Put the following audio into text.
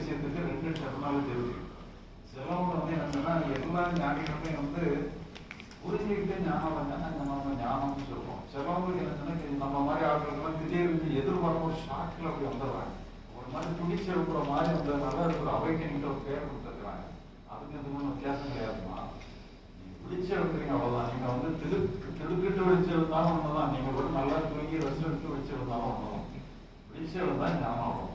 விஷயத்துக்கு 2 டெர்மினாலஜி இருக்கு. சிலவங்க வந்து என்னன்னா எல்லா ஞானிகளுமே வந்து புரிஞ்சுக்கிட்டே ஞானம் வந்தாங்க, நம்ம ஞானம்னு சொல்றோம். சிலவங்களுக்கு என்னன்னா நம்ம மாதிரி ஆட்களுக்கெல்லாம் திடீர்னு எதிர்பார்க்க ஒரு ஷாக்கில் அப்படி வந்துடுறாங்க. ஒரு மாதிரி துடிச்சு எழுப்புற மாதிரி வந்ததுனால அதுக்கு ஒரு அவைக்கனிங்கிற ஒரு பேர் கொடுத்துருக்காங்க. அதுக்கு எதுவும் ஒன்றும் வித்தியாசம் கிடையாதுமா. நீங்க விழிச்சு எழுப்புறீங்க அவ்வளவுதான். நீங்க வந்து திடுக்கிட்டு விழிச்சு எழுந்தாலும் ஒண்ணுதான். நீங்க ஒரு நல்லா தூங்கி ரெஸ்ட் எடுத்து விழிச்சு எழுந்தாலும் ஒண்ணுதான். விழிச்சு எழுந்தா ஞானம் ஆகும்.